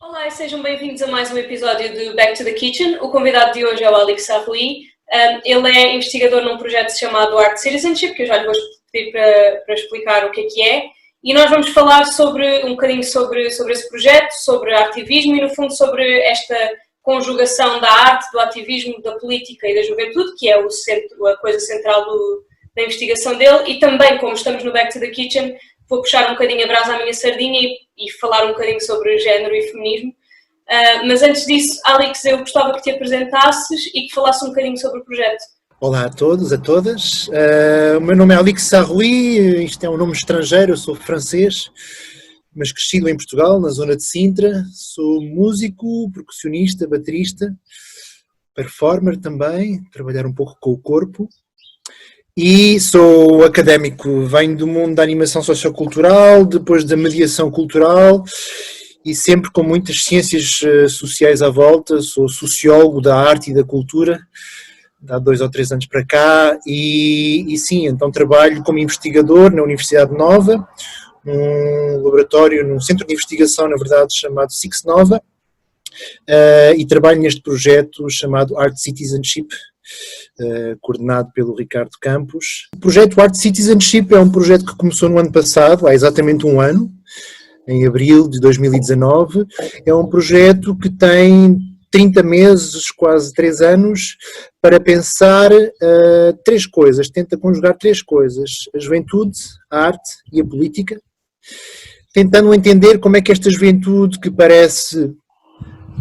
Olá e sejam bem-vindos a mais um episódio do Back to the Kitchen. O convidado de hoje é o Alex Sarroui. Ele é investigador num projeto chamado Art Citizenship, que eu já lhe vou pedir para explicar o que é. E nós vamos falar um bocadinho sobre esse projeto, sobre ativismo e, no fundo, sobre esta conjugação da arte, do ativismo, da política e da juventude, que é a coisa central da investigação dele. E também, como estamos no Back to the Kitchen, vou puxar um bocadinho a brasa à minha sardinha e falar um bocadinho sobre género e feminismo. Mas antes disso, Alex, eu gostava que te apresentasses e que falasses um bocadinho sobre o projeto. Olá a todos, a todas. O meu nome é Alex Sarroui, isto é um nome estrangeiro, eu sou francês, mas crescido em Portugal, na zona de Sintra. Sou músico, percussionista, baterista, performer também, trabalhar um pouco com o corpo. E sou académico, venho do mundo da animação sociocultural, depois da mediação cultural e sempre com muitas ciências sociais à volta. Sou sociólogo da arte e da cultura, há 2 ou 3 anos para cá, e sim, então trabalho como investigador na Universidade Nova, num laboratório, num centro de investigação, na verdade, chamado Six Nova, e trabalho neste projeto chamado Art Citizenship, coordenado pelo Ricardo Campos. O projeto Art Citizenship é um projeto que começou no ano passado, há exatamente um ano, em abril de 2019. É um projeto que tem 30 meses, quase 3 anos, para pensar 3 coisas, tenta conjugar 3 coisas: a juventude, a arte e a política, tentando entender como é que esta juventude, que parece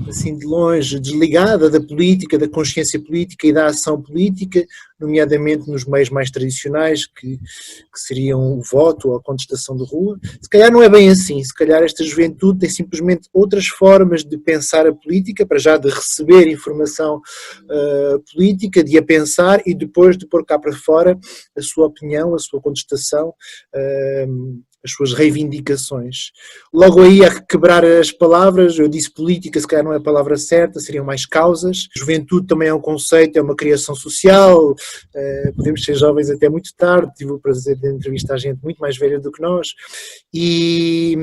assim de longe desligada da política, da consciência política e da ação política, nomeadamente nos meios mais tradicionais, que seriam o voto ou a contestação de rua, se calhar não é bem assim. Se calhar esta juventude tem simplesmente outras formas de pensar a política, para já de receber informação política, de a pensar e depois de pôr cá para fora a sua opinião, a sua contestação, as suas reivindicações. Logo aí, a quebrar as palavras, eu disse política, se calhar não é a palavra certa, seriam mais causas. Juventude também é um conceito, é uma criação social, podemos ser jovens até muito tarde, tive o prazer de entrevistar gente muito mais velha do que nós, e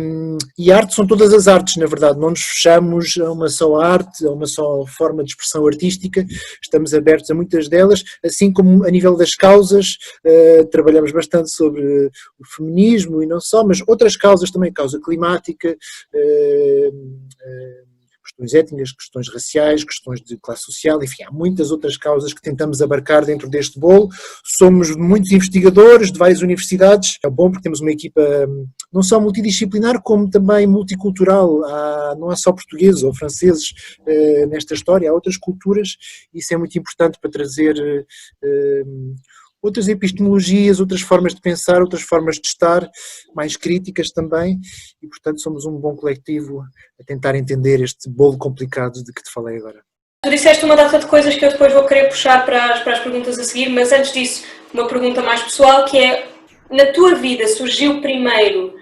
arte são todas as artes, na verdade, não nos fechamos a uma só arte, a uma só forma de expressão artística, estamos abertos a muitas delas, assim como a nível das causas, trabalhamos bastante sobre o feminismo e não só, mas outras causas também, causa climática, questões étnicas, questões raciais, questões de classe social, enfim, há muitas outras causas que tentamos abarcar dentro deste bolo. Somos muitos investigadores de várias universidades, é bom porque temos uma equipa não só multidisciplinar, como também multicultural. Não há só portugueses ou franceses nesta história, há outras culturas, e isso é muito importante para trazer outras epistemologias, outras formas de pensar, outras formas de estar, mais críticas também, e portanto somos um bom coletivo a tentar entender este bolo complicado de que te falei agora. Tu disseste uma data de coisas que eu depois vou querer puxar para as perguntas a seguir, mas antes disso, uma pergunta mais pessoal, que é: na tua vida surgiu primeiro,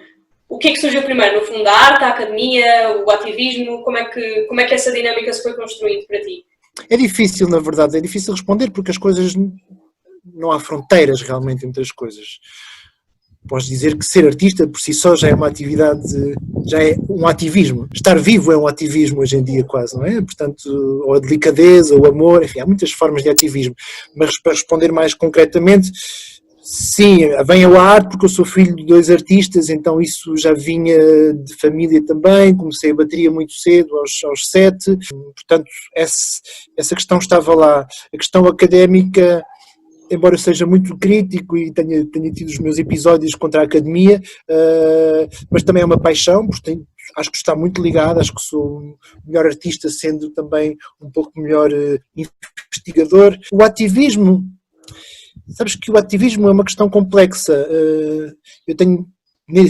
o que é que surgiu primeiro? No fundo, a arte, a academia, o ativismo, como é que essa dinâmica se foi construindo para ti? É difícil, na verdade, é difícil responder, porque as coisas, não há fronteiras realmente entre as coisas. Posso dizer que ser artista por si só já é uma atividade, já é um ativismo. Estar vivo é um ativismo hoje em dia quase, não é? Portanto, ou a delicadeza, ou o amor, enfim, há muitas formas de ativismo. Mas para responder mais concretamente, sim, vem a arte porque eu sou filho de 2 artistas, então isso já vinha de família também. Comecei a bateria muito cedo, aos 7, portanto essa questão estava lá. A questão académica, embora eu seja muito crítico e tenha tido os meus episódios contra a academia, mas também é uma paixão, porque acho que está muito ligado, acho que sou o melhor artista sendo também um pouco melhor investigador. O ativismo, sabes que o ativismo é uma questão complexa. Eu tenho,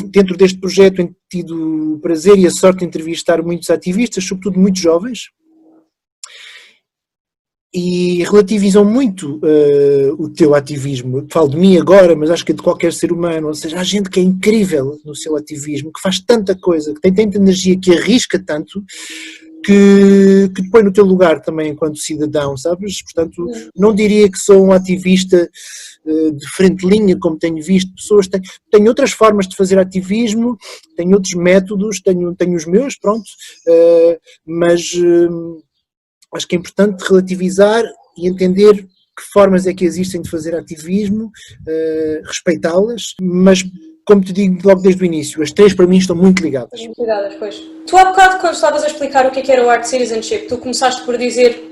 dentro deste projeto, tido o prazer e a sorte de entrevistar muitos ativistas, sobretudo muito jovens, e relativizam muito o teu ativismo. Falo de mim agora, mas acho que é de qualquer ser humano. Ou seja, há gente que é incrível no seu ativismo, que faz tanta coisa, que tem tanta energia, que arrisca tanto, que te põe no teu lugar também enquanto cidadão, sabes? Portanto, não diria que sou um ativista de frente linha, como tenho visto pessoas, tenho outras formas de fazer ativismo, tenho outros métodos, tenho os meus, pronto, mas acho que é importante relativizar e entender que formas é que existem de fazer ativismo, respeitá-las, mas como te digo logo desde o início, as três para mim estão muito ligadas. Muito ligadas, pois. Tu há bocado, quando estavas a explicar o que era o Art Citizenship, tu começaste por dizer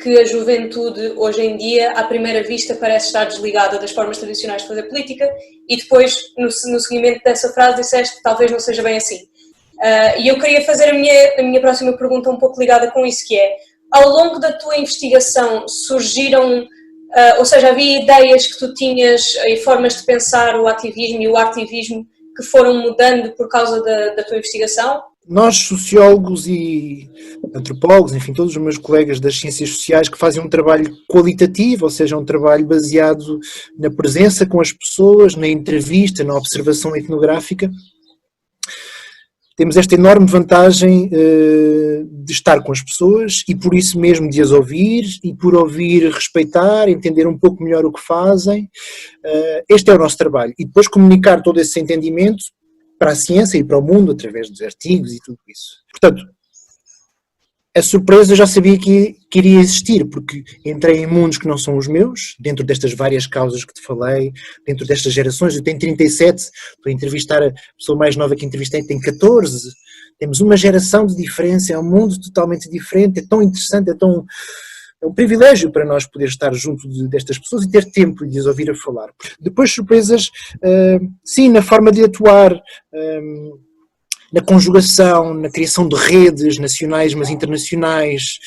que a juventude hoje em dia, à primeira vista, parece estar desligada das formas tradicionais de fazer política, e depois, no seguimento dessa frase, disseste que talvez não seja bem assim. E eu queria fazer a minha próxima pergunta um pouco ligada com isso, que é, ao longo da tua investigação surgiram, ou seja, havia ideias que tu tinhas e formas de pensar o ativismo e o artivismo que foram mudando por causa da tua investigação? Nós, sociólogos e antropólogos, enfim, todos os meus colegas das ciências sociais que fazem um trabalho qualitativo, ou seja, um trabalho baseado na presença com as pessoas, na entrevista, na observação etnográfica, temos esta enorme vantagem de estar com as pessoas e por isso mesmo de as ouvir e por ouvir respeitar, entender um pouco melhor o que fazem. Este é o nosso trabalho. E depois comunicar todo esse entendimento para a ciência e para o mundo através dos artigos e tudo isso. Portanto, a surpresa eu já sabia que iria existir, porque entrei em mundos que não são os meus, dentro destas várias causas que te falei, dentro destas gerações. Eu tenho 37, estou a entrevistar a pessoa mais nova que entrevistei, tem 14. Temos uma geração de diferença, é um mundo totalmente diferente, é tão interessante, é um privilégio para nós poder estar junto destas pessoas e ter tempo de as ouvir a falar. Depois surpresas, sim, na forma de atuar, na conjugação, na criação de redes nacionais, mas internacionais,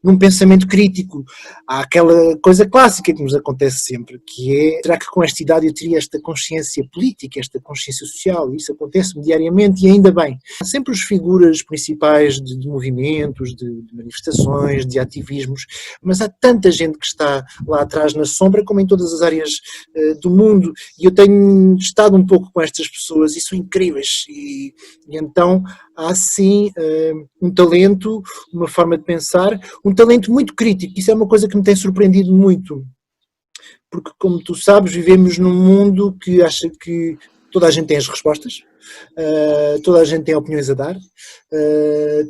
num pensamento crítico. Há aquela coisa clássica que nos acontece sempre, que é, será que com esta idade eu teria esta consciência política, esta consciência social? Isso acontece-me diariamente e ainda bem. Há sempre as figuras principais de movimentos, de manifestações, de ativismos, mas há tanta gente que está lá atrás na sombra, como em todas as áreas do mundo, e eu tenho estado um pouco com estas pessoas e são incríveis, e então há sim um talento, uma forma de pensar, um talento muito crítico. Isso é uma coisa que me tem surpreendido muito, porque como tu sabes, vivemos num mundo que acha que toda a gente tem as respostas, toda a gente tem opiniões a dar,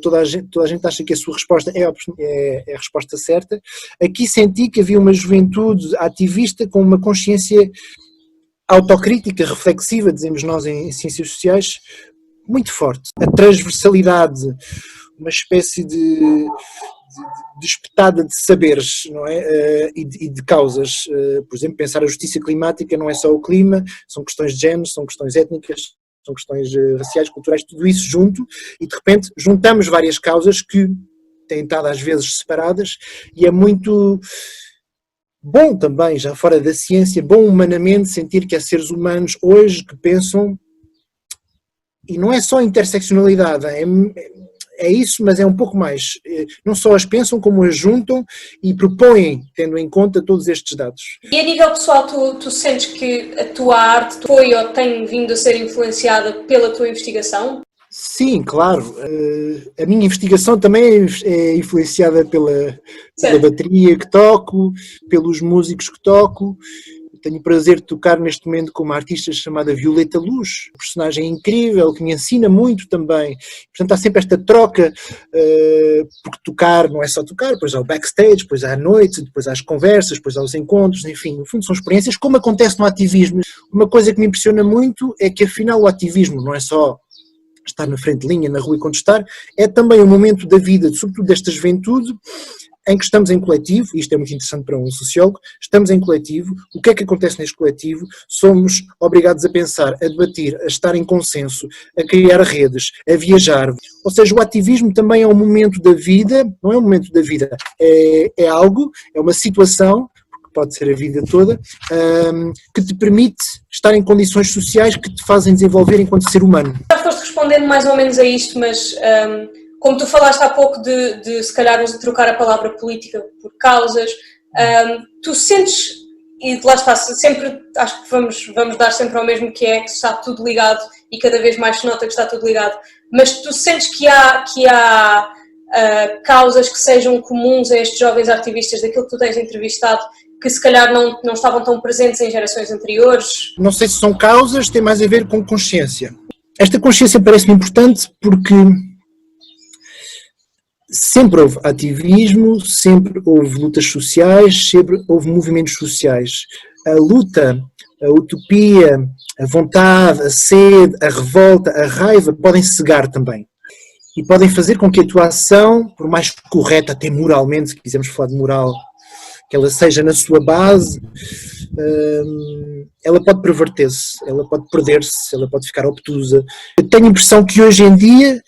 toda a gente acha que a sua resposta é a resposta certa. Aqui senti que havia uma juventude ativista com uma consciência autocrítica, reflexiva, dizemos nós em ciências sociais, muito forte. A transversalidade, uma espécie de espetada de saberes, não é? E de causas. Por exemplo, pensar a justiça climática não é só o clima, são questões de género, são questões étnicas, são questões raciais, culturais, tudo isso junto, e de repente juntamos várias causas que têm estado às vezes separadas, e é muito bom também, já fora da ciência, bom humanamente sentir que há seres humanos hoje que pensam. E não é só interseccionalidade, é isso, mas é um pouco mais. Não só as pensam, como as juntam e propõem, tendo em conta todos estes dados. E a nível pessoal, tu sentes que a tua arte foi ou tem vindo a ser influenciada pela tua investigação? Sim, claro. A minha investigação também é influenciada pela bateria que toco, pelos músicos que toco. Tenho o prazer de tocar neste momento com uma artista chamada Violeta Luz, um personagem incrível que me ensina muito também. Portanto, há sempre esta troca, porque tocar não é só tocar, depois há o backstage, depois há a noite, depois há as conversas, depois há os encontros, enfim, no fundo são experiências, como acontece no ativismo. Uma coisa que me impressiona muito é que afinal o ativismo não é só estar na frente de linha, na rua e contestar, é também um momento da vida, sobretudo desta juventude, em que estamos em coletivo, e isto é muito interessante para um sociólogo, estamos em coletivo. O que é que acontece neste coletivo? Somos obrigados a pensar, a debater, a estar em consenso, a criar redes, a viajar. Ou seja, o ativismo também é um momento da vida, não é um momento da vida, é algo, é uma situação, que pode ser a vida toda, que te permite estar em condições sociais que te fazem desenvolver enquanto ser humano. Já foste respondendo mais ou menos a isto, mas como tu falaste há pouco de se calhar trocar a palavra política por causas, tu sentes, e lá está, sempre, acho que vamos dar sempre ao mesmo, que é que está tudo ligado e cada vez mais se nota que está tudo ligado, mas tu sentes que há causas que sejam comuns a estes jovens ativistas daquilo que tu tens entrevistado, que se calhar não estavam tão presentes em gerações anteriores? Não sei se são causas, tem mais a ver com consciência. Esta consciência parece-me importante porque sempre houve ativismo, sempre houve lutas sociais, sempre houve movimentos sociais. A luta, a utopia, a vontade, a sede, a revolta, a raiva podem cegar também. E podem fazer com que a tua ação, por mais correta até moralmente, se quisermos falar de moral, que ela seja na sua base, ela pode perverter-se, ela pode perder-se, ela pode ficar obtusa. Eu tenho a impressão que hoje em dia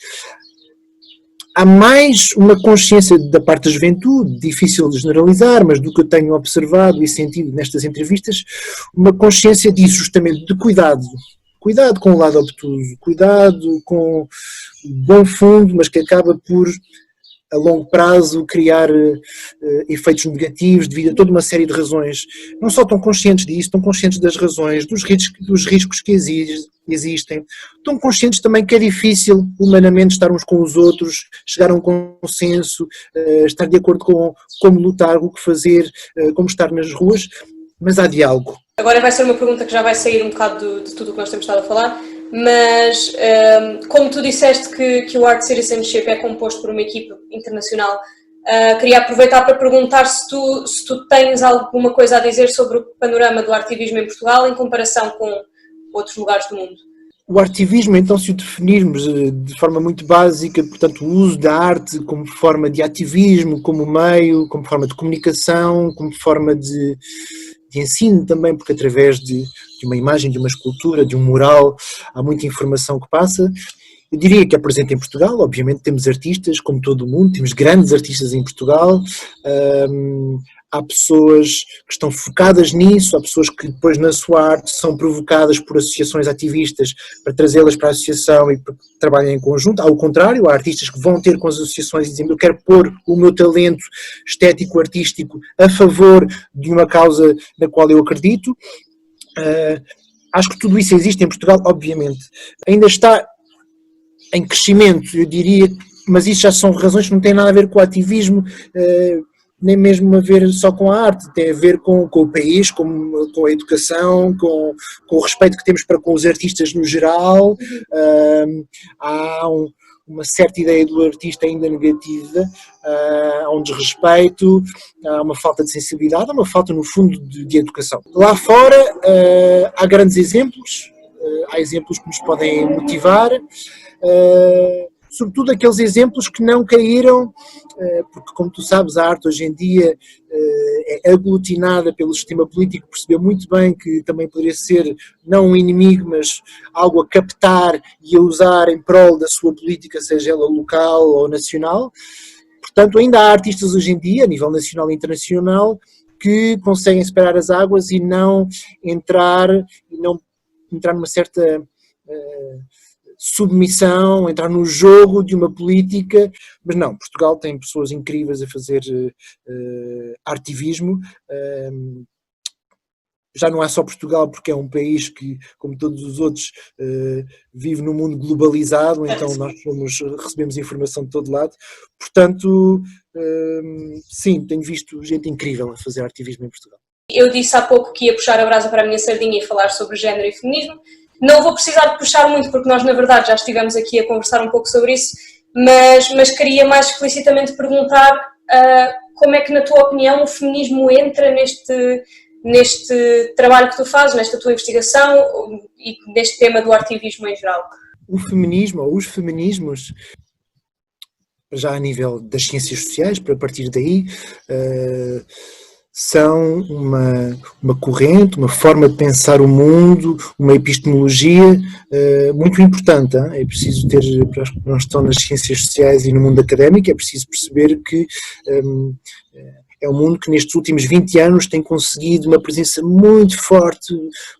há mais uma consciência da parte da juventude, difícil de generalizar, mas do que eu tenho observado e sentido nestas entrevistas, uma consciência disso justamente, de cuidado. Cuidado com o lado obtuso, cuidado com o bom fundo, mas que acaba por, a longo prazo, criar efeitos negativos devido a toda uma série de razões. Não só estão conscientes disso, estão conscientes das razões, dos riscos que existem. Estão conscientes também que é difícil humanamente estar uns com os outros, chegar a um consenso, estar de acordo com como lutar, o que fazer, como estar nas ruas, mas há diálogo. Agora vai ser uma pergunta que já vai sair um bocado de tudo o que nós temos estado a falar, mas como tu disseste que o Art Citizenship é composto por uma equipa internacional, queria aproveitar para perguntar se tu tens alguma coisa a dizer sobre o panorama do ativismo em Portugal em comparação com outros lugares do mundo. O ativismo, então, se o definirmos de forma muito básica, portanto, o uso da arte como forma de ativismo, como meio, como forma de comunicação, como forma de ensino também, porque através de uma imagem, de uma escultura, de um mural, há muita informação que passa. Eu diria que é presente em Portugal, obviamente temos artistas, como todo o mundo, temos grandes artistas em Portugal, há pessoas que estão focadas nisso, há pessoas que depois na sua arte são provocadas por associações ativistas para trazê-las para a associação e para que trabalhem em conjunto. Ao contrário, há artistas que vão ter com as associações e dizem eu quero pôr o meu talento estético, artístico a favor de uma causa na qual eu acredito. Acho que tudo isso existe em Portugal, obviamente. Ainda está em crescimento, eu diria, mas isso já são razões que não têm nada a ver com o ativismo, nem mesmo a ver só com a arte, tem a ver com o país, com a educação, com o respeito que temos para com os artistas no geral. Há uma certa ideia do artista ainda negativa, há um desrespeito, há uma falta de sensibilidade, há uma falta, no fundo, de educação. Lá fora há grandes exemplos, há exemplos que nos podem motivar, sobretudo aqueles exemplos que não caíram, porque como tu sabes a arte hoje em dia é aglutinada pelo sistema político, percebeu muito bem que também poderia ser não um inimigo, mas algo a captar e a usar em prol da sua política, seja ela local ou nacional. Portanto, ainda há artistas hoje em dia, a nível nacional e internacional, que conseguem separar as águas e não entrar numa certa submissão, entrar no jogo de uma política, mas não, Portugal tem pessoas incríveis a fazer artivismo. Já não é só Portugal, porque é um país que, como todos os outros, vive num mundo globalizado, então nós recebemos informação de todo lado. Portanto, sim, tenho visto gente incrível a fazer artivismo em Portugal. Eu disse há pouco que ia puxar a brasa para a minha sardinha e falar sobre género e feminismo. Não vou precisar de puxar muito, porque nós, na verdade, já estivemos aqui a conversar um pouco sobre isso, mas queria mais explicitamente perguntar como é que, na tua opinião, o feminismo entra neste trabalho que tu fazes, nesta tua investigação e neste tema do ativismo em geral. O feminismo, ou os feminismos, já a nível das ciências sociais, para partir daí, são uma corrente, uma forma de pensar o mundo, uma epistemologia muito importante. É preciso ter, para os que não estão nas ciências sociais e no mundo académico, é preciso perceber que é um mundo que nestes últimos 20 anos tem conseguido uma presença muito forte,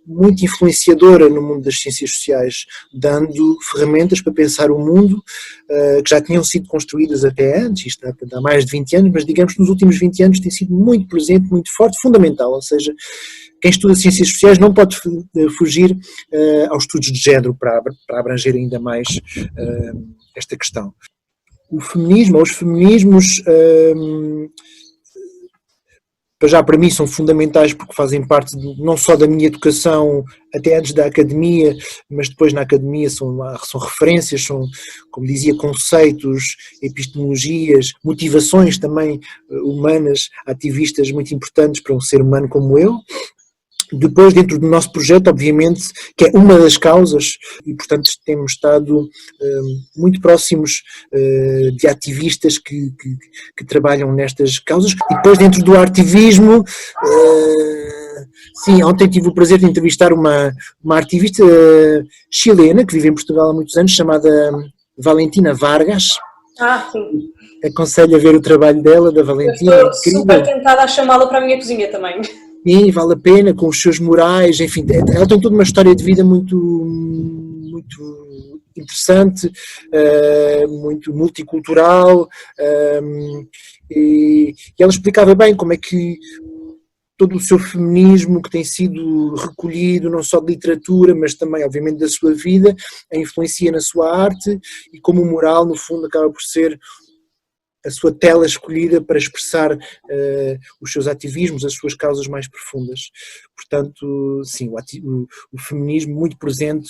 muito influenciadora no mundo das ciências sociais, dando ferramentas para pensar o mundo que já tinham sido construídas até antes, isto há mais de 20 anos, mas digamos que nos últimos 20 anos tem sido muito presente, muito forte, fundamental, ou seja, quem estuda ciências sociais não pode fugir aos estudos de género para abranger ainda mais esta questão. o feminismo ou os feminismos, para mim são fundamentais porque fazem parte não só da minha educação até antes da academia, mas depois na academia são referências, são, como dizia, conceitos, epistemologias, motivações também humanas, ativistas muito importantes para um ser humano como eu. Depois, dentro do nosso projeto, obviamente, que é uma das causas, e portanto temos estado muito próximos de ativistas que trabalham nestas causas. E depois, dentro do ativismo, sim, ontem tive o prazer de entrevistar uma ativista chilena, que vive em Portugal há muitos anos, chamada Valentina Vargas. Sim. Aconselho a ver o trabalho dela, da Valentina. Eu estou super tentada a chamá-la para a minha cozinha também. Sim, vale a pena, com os seus morais, enfim, ela tem toda uma história de vida muito interessante, muito multicultural, e ela explicava bem como é que todo o seu feminismo que tem sido recolhido, não só de literatura, mas também, obviamente, da sua vida, a influencia na sua arte, e como o moral, no fundo, acaba por ser a sua tela escolhida para expressar os seus ativismos, as suas causas mais profundas. Portanto, sim, o feminismo muito presente,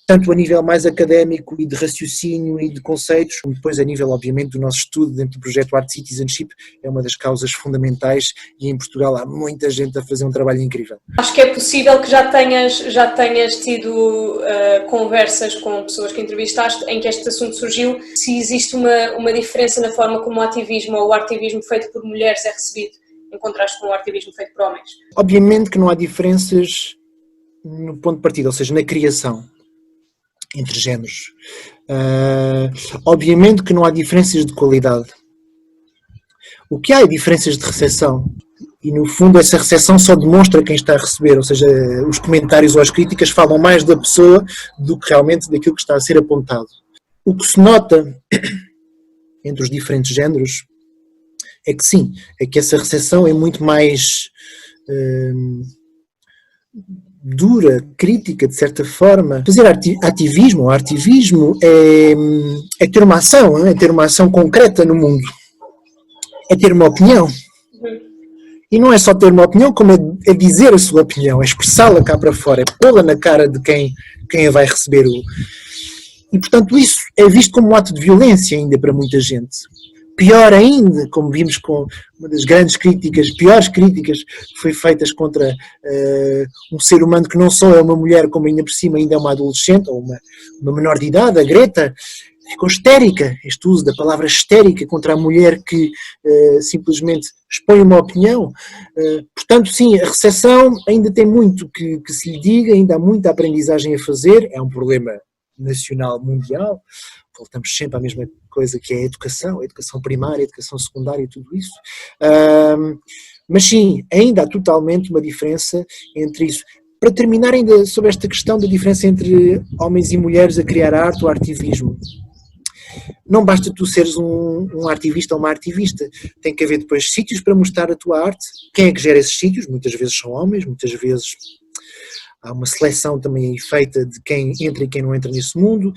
tanto a nível mais académico e de raciocínio e de conceitos, como depois a nível, obviamente, do nosso estudo dentro do projeto Art Citizenship, é uma das causas fundamentais, e em Portugal há muita gente a fazer um trabalho incrível. Acho que é possível que já tenhas tido conversas com pessoas que entrevistaste em que este assunto surgiu, se existe uma diferença na forma como o ativismo ou o ativismo feito por mulheres é recebido, em contraste com o ativismo feito por homens. Obviamente que não há diferenças no ponto de partida, ou seja, na criação entre géneros. Obviamente que não há diferenças de qualidade. O que há é diferenças de recepção, e no fundo essa recepção só demonstra quem está a receber, ou seja, os comentários ou as críticas falam mais da pessoa do que realmente daquilo que está a ser apontado. O que se nota entre os diferentes géneros é que sim, é que essa recepção é muito mais dura, crítica, de certa forma. Fazer ativismo é ter uma ação, é ter uma ação concreta no mundo, é ter uma opinião. E não é só ter uma opinião, como é dizer a sua opinião, é expressá-la cá para fora, é pô-la na cara de quem a vai receber. E portanto isso é visto como um ato de violência ainda para muita gente. Pior ainda, como vimos com uma das grandes críticas, piores críticas que foi feitas contra um ser humano que não só é uma mulher, como ainda por cima ainda é uma adolescente, ou uma menor de idade, a Greta, ficou histérica, este uso da palavra histérica contra a mulher que simplesmente expõe uma opinião. Portanto, sim, a recepção ainda tem muito que se lhe diga, ainda há muita aprendizagem a fazer, é um problema nacional, mundial. Voltamos sempre à mesma coisa que é a educação primária, a educação secundária e tudo isso. Mas sim, ainda há totalmente uma diferença entre isso. Para terminar ainda sobre esta questão da diferença entre homens e mulheres a criar arte ou ativismo. Não basta tu seres um ativista ou uma ativista, tem que haver depois sítios para mostrar a tua arte. Quem é que gera esses sítios? Muitas vezes são homens, muitas vezes há uma seleção também feita de quem entra e quem não entra nesse mundo.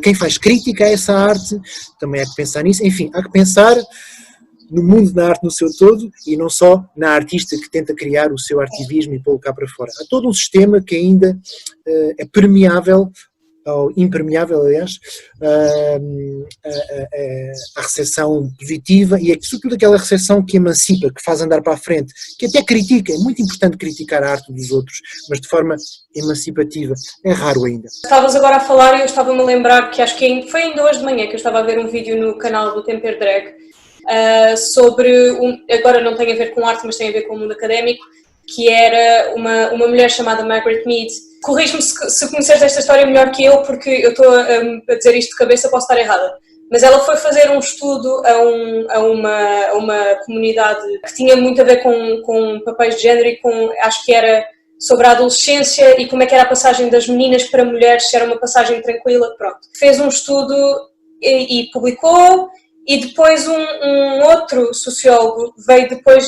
Quem faz crítica a essa arte, também há que pensar nisso. Enfim, há que pensar no mundo da arte no seu todo e não só na artista que tenta criar o seu ativismo e pô-lo cá para fora. Há todo um sistema que ainda é permeável, ou impermeável, aliás, à recepção positiva, e é sobretudo aquela recepção que emancipa, que faz andar para a frente, que até critica. É muito importante criticar a arte dos outros, mas de forma emancipativa. É raro ainda. Estavas agora a falar e eu estava-me a lembrar que acho que foi ainda hoje de manhã que eu estava a ver um vídeo no canal do Temper Drag sobre, agora não tem a ver com arte, mas tem a ver com o mundo académico, que era uma mulher chamada Margaret Mead. Corrige-me se conheceres esta história melhor que eu, porque eu estou a dizer isto de cabeça, posso estar errada. Mas ela foi fazer um estudo a uma comunidade que tinha muito a ver com papéis de género e acho que era sobre a adolescência e como é que era a passagem das meninas para mulheres, se era uma passagem tranquila, pronto. Fez um estudo e publicou, e depois um outro sociólogo veio depois,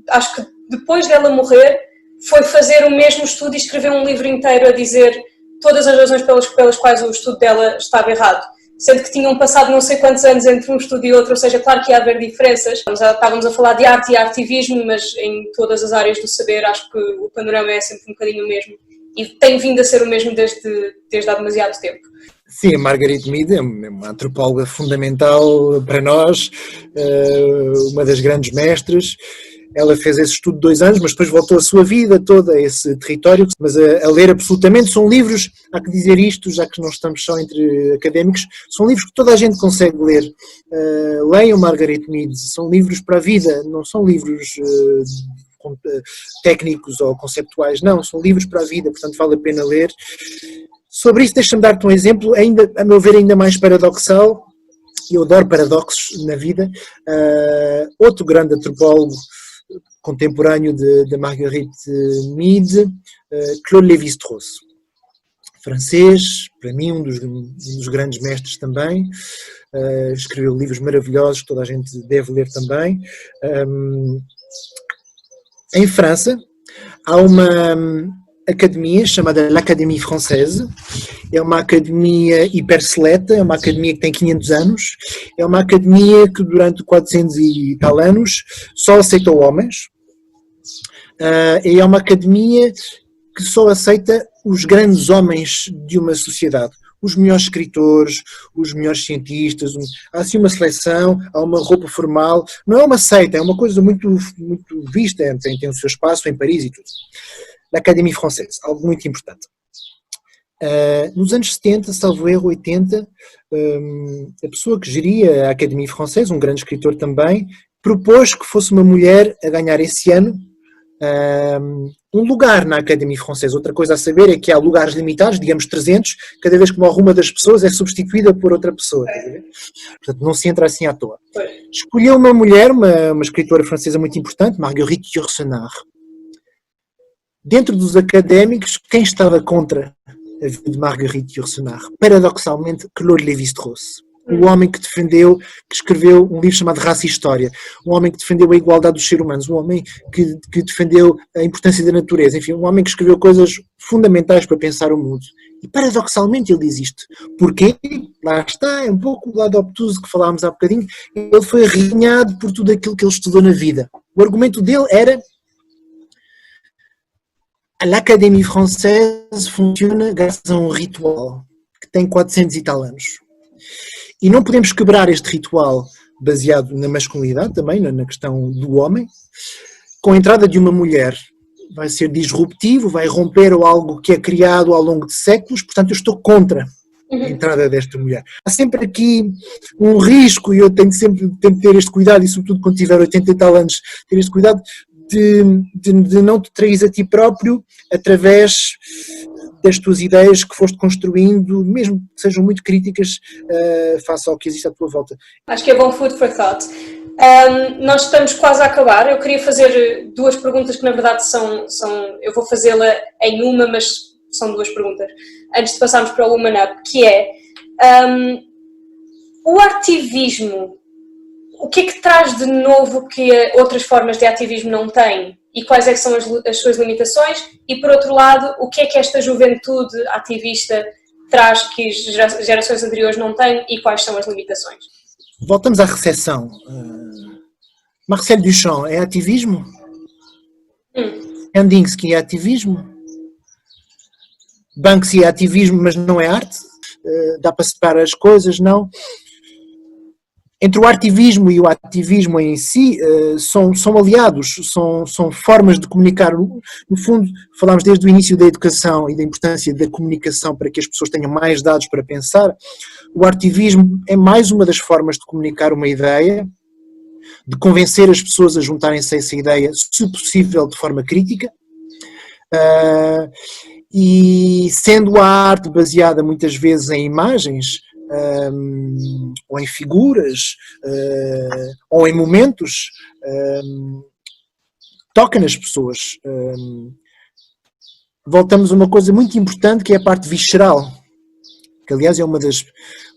acho que depois dela morrer, foi fazer o mesmo estudo e escreveu um livro inteiro a dizer todas as razões pelas quais o estudo dela estava errado. sendo que tinham passado não sei quantos anos entre um estudo e outro, ou seja, claro que ia haver diferenças. Estávamos a falar de arte e ativismo, mas em todas as áreas do saber acho que o panorama é sempre um bocadinho o mesmo e tem vindo a ser o mesmo desde há demasiado tempo. Sim, a Margaret Mead é uma antropóloga fundamental para nós, uma das grandes mestras. Ela fez esse estudo de 2 anos, mas depois voltou a sua vida toda a esse território, mas a ler absolutamente. São livros, há que dizer isto, já que não estamos só entre académicos, são livros que toda a gente consegue ler. Leiam Margaret Mead, são livros para a vida, não são livros técnicos ou conceptuais, não, são livros para a vida, portanto vale a pena ler. Sobre isso, deixa-me dar-te um exemplo, ainda, a meu ver, ainda mais paradoxal. Eu adoro paradoxos na vida. Outro grande antropólogo contemporâneo de Marguerite Mead, Claude Lévi-Strauss, francês, para mim um dos grandes mestres também, escreveu livros maravilhosos que toda a gente deve ler também. Em França há uma academia chamada l'Académie Française, é uma academia hiperseleta, é uma academia que tem 500 anos, é uma academia que durante 400 e tal anos só aceitou homens, é uma academia que só aceita os grandes homens de uma sociedade, os melhores escritores, os melhores cientistas, há assim uma seleção, há uma roupa formal, não é uma seita, é uma coisa muito, muito vista, tem o seu espaço em Paris e tudo. L'Académie Française, algo muito importante. Nos anos 70, salvo erro, 80, a pessoa que geria a Académie Française, um grande escritor também, propôs que fosse uma mulher a ganhar esse ano um lugar na Académie Française. Outra coisa a saber é que há lugares limitados, digamos 300, cada vez que morre uma das pessoas é substituída por outra pessoa. Portanto, não se entra assim à toa. Escolheu uma mulher, uma escritora francesa muito importante, Marguerite Yourcenar. Dentro dos académicos, quem estava contra a vida de Marguerite Yourcenar? Paradoxalmente, Claude Lévi-Strauss. O homem que escreveu um livro chamado Raça e História, um homem que defendeu a igualdade dos seres humanos, um homem que defendeu a importância da natureza, enfim, um homem que escreveu coisas fundamentais para pensar o mundo. E paradoxalmente ele diz isto. Porquê? Lá está, é um pouco o lado obtuso que falámos há bocadinho. Ele foi arranhado por tudo aquilo que ele estudou na vida. O argumento dele era: l'Académie Française funciona graças a um ritual que tem 400 e tal anos. E não podemos quebrar este ritual baseado na masculinidade também, na questão do homem, com a entrada de uma mulher. Vai ser disruptivo, vai romper algo que é criado ao longo de séculos, portanto eu estou contra a entrada desta mulher. Há sempre aqui um risco, e eu tenho sempre de ter este cuidado, e sobretudo quando tiver 80 e tal anos, ter este cuidado de não te traís a ti próprio através das tuas ideias que foste construindo, mesmo que sejam muito críticas face ao que existe à tua volta. Acho que é bom food for thought. Nós estamos quase a acabar. Eu queria fazer 2 perguntas que na verdade são eu vou fazê-la em uma, mas são 2 perguntas. Antes de passarmos para o Woman Up, que é o ativismo, o que é que traz de novo que outras formas de ativismo não têm? E quais é que são as suas limitações? E por outro lado, o que é que esta juventude ativista traz que gerações anteriores não têm e quais são as limitações? Voltamos à recepção. Marcel Duchamp é ativismo? Kandinsky é ativismo? Banksy é ativismo, mas não é arte? Dá para separar as coisas? Não. Entre o artivismo e o ativismo em si, são aliados, são formas de comunicar. No fundo, falámos desde o início da educação e da importância da comunicação para que as pessoas tenham mais dados para pensar. O artivismo é mais uma das formas de comunicar uma ideia, de convencer as pessoas a juntarem-se a essa ideia, se possível, de forma crítica. E sendo a arte baseada muitas vezes em imagens, ou em figuras, ou em momentos, toca nas pessoas. Voltamos a uma coisa muito importante, que é a parte visceral, que aliás é uma das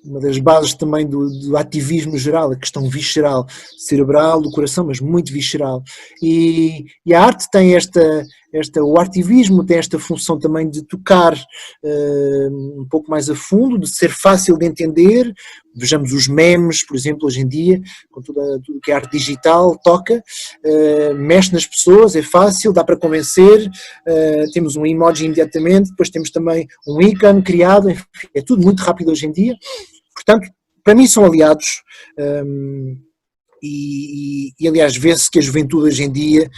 uma das bases também do ativismo geral, a questão visceral, cerebral, do coração, mas muito visceral. E a arte tem o artivismo tem esta função também de tocar um pouco mais a fundo, de ser fácil de entender. Vejamos os memes, por exemplo, hoje em dia, com tudo que é arte digital, toca, mexe nas pessoas, é fácil, dá para convencer, temos um emoji imediatamente, depois temos também um ícone criado, enfim, é tudo muito rápido hoje em dia. Portanto, para mim são aliados. E aliás, vê-se que a juventude hoje em dia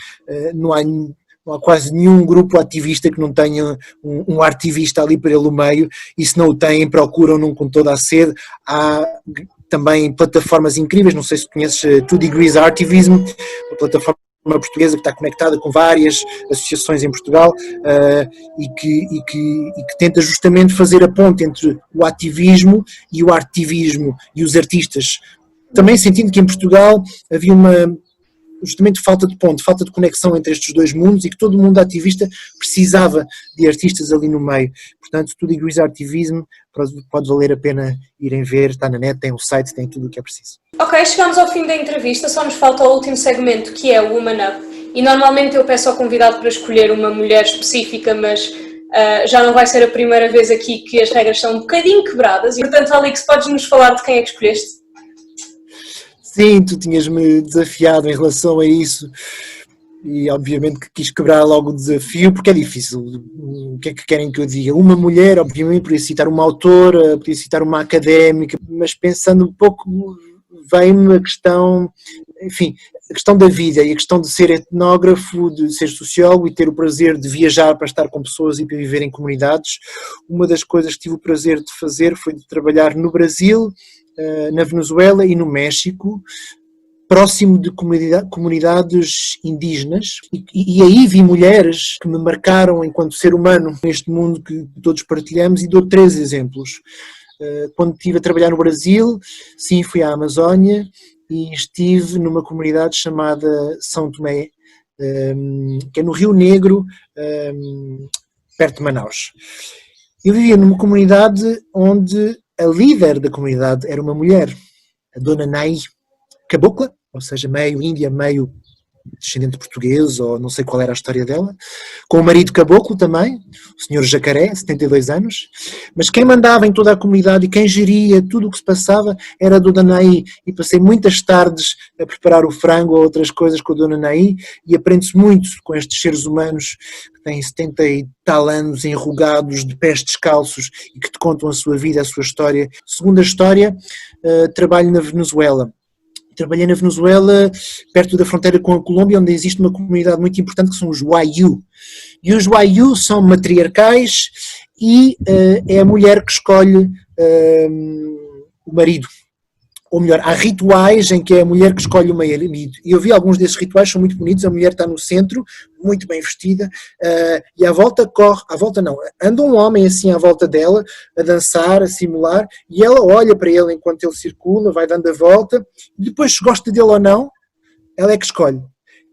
não há quase nenhum grupo ativista que não tenha um artivista ali para ele no meio, e se não o têm, procuram-no com toda a sede. Há também plataformas incríveis, não sei se conheces 2degrees Artivism, uma plataforma portuguesa que está conectada com várias associações em Portugal e que tenta justamente fazer a ponte entre o ativismo e o artivismo e os artistas. Também sentindo que em Portugal havia justamente falta de ponte, falta de conexão entre estes dois mundos, e que todo mundo ativista precisava de artistas ali no meio. Portanto, 2degrees Artivism pode valer a pena irem ver, está na net, tem um site, tem tudo o que é preciso. Ok, chegamos ao fim da entrevista, só nos falta o último segmento, que é o Woman Up. E normalmente eu peço ao convidado para escolher uma mulher específica, mas já não vai ser a primeira vez aqui que as regras são um bocadinho quebradas. E, portanto, Alix, podes-nos falar de quem é que escolheste? Sim, tu tinhas-me desafiado em relação a isso e obviamente que quis quebrar logo o desafio, porque é difícil. O que é que querem que eu diga? Uma mulher, obviamente, podia citar uma autora, podia citar uma académica, mas pensando um pouco, vem-me a questão, enfim, a questão da vida e a questão de ser etnógrafo, de ser sociólogo e ter o prazer de viajar para estar com pessoas e para viver em comunidades. Uma das coisas que tive o prazer de fazer foi de trabalhar no Brasil, na Venezuela e no México, próximo de comunidades indígenas, e aí vi mulheres que me marcaram enquanto ser humano neste mundo que todos partilhamos, e dou 3 exemplos. Quando estive a trabalhar no Brasil, sim, fui à Amazónia e estive numa comunidade chamada São Tomé, que é no Rio Negro, perto de Manaus. Eu vivia numa comunidade onde a líder da comunidade era uma mulher, a Dona Nai Cabocla, ou seja, meio índia, meio descendente português, ou não sei qual era a história dela, com o marido caboclo também, o senhor Jacaré, 72 anos, mas quem mandava em toda a comunidade e quem geria tudo o que se passava era a Dona Naí, e passei muitas tardes a preparar o frango ou outras coisas com a Dona Naí, e aprende-se muito com estes seres humanos que têm 70 e tal anos, enrugados, de pés descalços, e que te contam a sua vida, a sua história. Segunda história, trabalho na Venezuela. Trabalhei na Venezuela, perto da fronteira com a Colômbia, onde existe uma comunidade muito importante que são os Wayuu. E os Wayuu são matriarcais e é a mulher que escolhe o marido. Ou melhor, há rituais em que é a mulher que escolhe o marido. E eu vi alguns desses rituais, são muito bonitos, a mulher está no centro, muito bem vestida, e à volta anda um homem assim à volta dela, a dançar, a simular, e ela olha para ele enquanto ele circula, vai dando a volta, e depois se gosta dele ou não, ela é que escolhe.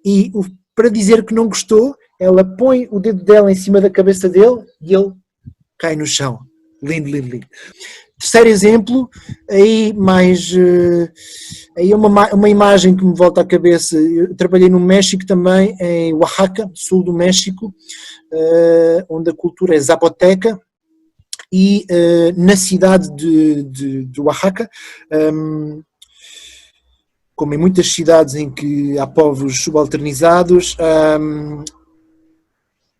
E para dizer que não gostou, ela põe o dedo dela em cima da cabeça dele, e ele cai no chão. Lindo, lindo, lindo. Terceiro exemplo, aí é uma imagem que me volta à cabeça. Eu trabalhei no México também, em Oaxaca, sul do México, onde a cultura é zapoteca, e na cidade de Oaxaca, como em muitas cidades em que há povos subalternizados,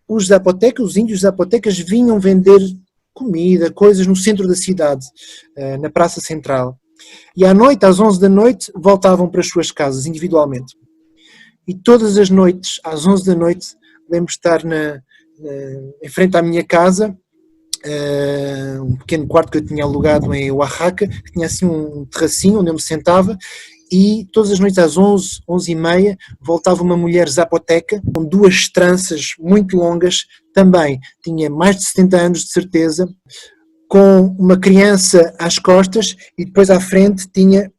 os índios zapotecas vinham vender comida, coisas no centro da cidade, na praça central. E à noite, às 11 da noite, voltavam para as suas casas, individualmente. E todas as noites, às 11 da noite, lembro de estar em frente à minha casa, um pequeno quarto que eu tinha alugado em Oaxaca, que tinha assim um terracinho onde eu me sentava, e todas as noites às 11, 11h30, voltava uma mulher zapoteca, com 2 tranças muito longas, também tinha mais de 70 anos de certeza, com uma criança às costas, e depois à frente tinha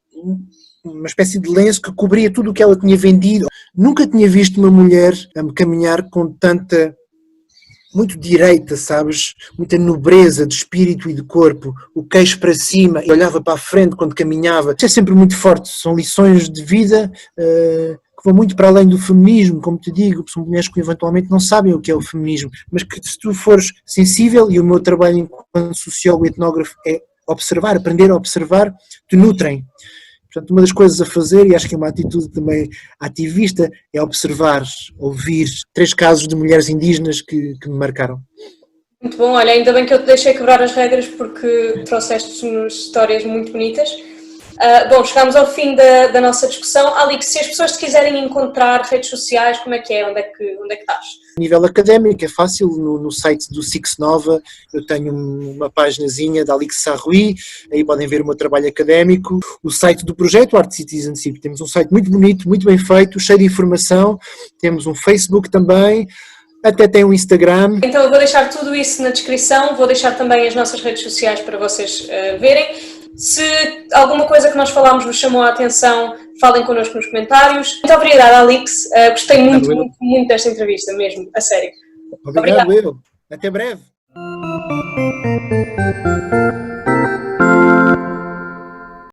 uma espécie de lenço que cobria tudo o que ela tinha vendido. Nunca tinha visto uma mulher a caminhar com tanta muito direita, sabes? Muita nobreza de espírito e de corpo, o queixo para cima, e olhava para a frente quando caminhava. Isso é sempre muito forte, são lições de vida que vão muito para além do feminismo, como te digo, são mulheres que eventualmente não sabem o que é o feminismo, mas que se tu fores sensível, e o meu trabalho enquanto sociólogo e etnógrafo é observar, aprender a observar, te nutrem. Portanto, uma das coisas a fazer, e acho que é uma atitude também ativista, é observar, ouvir 3 casos de mulheres indígenas que me marcaram. Muito bom, olha, ainda bem que eu te deixei quebrar as regras porque trouxeste-nos histórias muito bonitas. Bom, chegámos ao fim da nossa discussão. Alix, se as pessoas te quiserem encontrar redes sociais, como é que é? Onde é que estás? A nível académico é fácil, no site do Six Nova eu tenho uma paginazinha da Alix Sarruí, aí podem ver o meu trabalho académico. O site do projeto Art Citizenship, temos um site muito bonito, muito bem feito, cheio de informação, temos um Facebook também, até tem um Instagram. Então eu vou deixar tudo isso na descrição, vou deixar também as nossas redes sociais para vocês verem. Se alguma coisa que nós falámos vos chamou a atenção, falem connosco nos comentários. Muito obrigada, Alix. Gostei muito desta entrevista, mesmo, a sério. Obrigado, eu. Até breve.